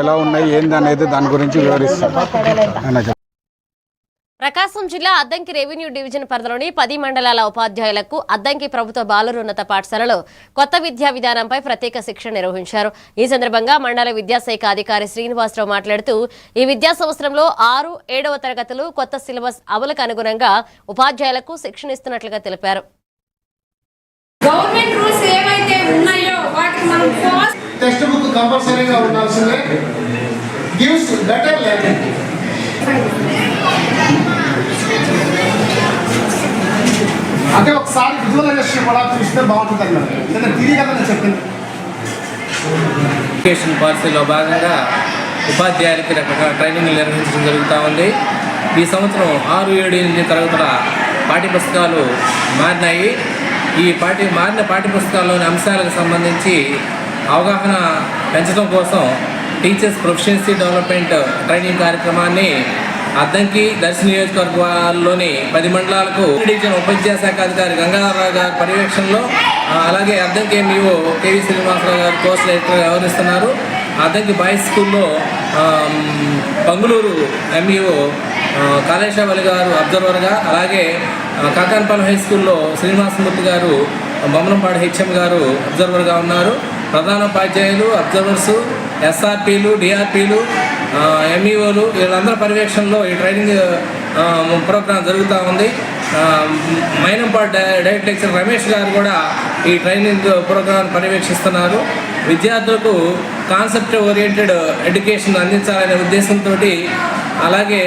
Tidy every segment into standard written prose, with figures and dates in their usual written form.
ఎలా ఉన్నాయి ఏంది అనేది దాని గురించి వివరిస్తాం. ప్రకాశం జిల్లా అద్దంకి రెవెన్యూ డివిజన్ పరిధిలోని 10 మండలాల ఉపాధ్యాయులకు అద్దంకి ప్రభుత్వ బాలురోన్నత పాఠశాలలో కొత్త విద్యా విధానంపై ప్రత్యేక శిక్షణ నిర్వహించారు. ఈ సందర్భంగా మండల విద్యాశాఖ అధికారి శ్రీనివాసరావు మాట్లాడుతూ ఈ విద్యా సంవత్సరంలో 6, 7వ తరగతులు కొత్త సిలబస్ అమలుకు అనుగుణంగా ఉపాధ్యాయులకు శిక్షణ ఇస్తున్నట్లుగా తెలిపారు. గవర్నమెంట్ రూల్స్ ఏవైతే ఉన్నాయో వాటికి మనం టెక్స్ట్ బుక్ కంపల్సరీగా ఉండాల్సిందే. Gives better learning. అంటే ఒకసారి విజువలైజేషన్ కూడా చూస్తే బాగుంటుంది అన్నమాట. ఎందుకంటే తిరిగి కదా నేను చెప్పింది. ఎడ్యుకేషన్ పాలసీలో భాగంగా ఉపాధ్యాయులకి రకరకాల ట్రైనింగ్ నిర్వహించడం జరుగుతూ ఉంది. ఈ సంవత్సరం 6, 7, 8 తరగతుల పాఠ్యపుస్తకాలు మారినాయి. ఈ మారిన పాఠ్యపుస్తకాల్లోని అంశాలకు సంబంధించి అవగాహన పెంచడం కోసం టీచర్స్ ప్రొఫిషియన్సీ డెవలప్మెంట్ ట్రైనింగ్ కార్యక్రమాన్ని అద్దంకి దర్శి నియోజకవర్గాల్లోని 10 మండలాలకు డివిజన్ ఉపవిద్యాశాఖ అధికారి గంగాధరరావు గారి పర్యవేక్షణలో, అలాగే అద్దంకి ఎంఈఓ కేవీ శ్రీనివాసరావు గారు కోర్సు డైరెక్టర్గా వ్యవహరిస్తున్నారు. అద్దంకి బాయ్స్ స్కూల్లో పంగులూరు ఎంఈఓ కాళేశ్వరి గారు అబ్జర్వర్గా, అలాగే కాకాన్పాలెం హై స్కూల్లో శ్రీనివాసమూర్తి గారు, బొమ్మనంపాడు హెచ్ఎం గారు అబ్జర్వర్గా ఉన్నారు. ప్రధానోపాధ్యాయులు, అబ్జర్వర్సు, ఎస్ఆర్పీలు, డిఆర్పీలు, ఎంఈఓలు వీళ్ళందరి పర్యవేక్షణలో ఈ ట్రైనింగ్ ప్రోగ్రాం జరుగుతూ ఉంది. మైనంపాడు డైరెక్ట్ లెక్చరర్ రమేష్ గారు కూడా ఈ ట్రైనింగ్ ప్రోగ్రాం పర్యవేక్షిస్తున్నారు. విద్యార్థులకు కాన్సెప్ట్ ఓరియంటెడ్ ఎడ్యుకేషన్ అందించాలనే ఉద్దేశంతో, అలాగే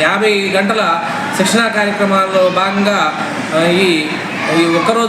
50 గంటల శిక్షణా కార్యక్రమాల్లో భాగంగా ఈ ఒక్కరోజు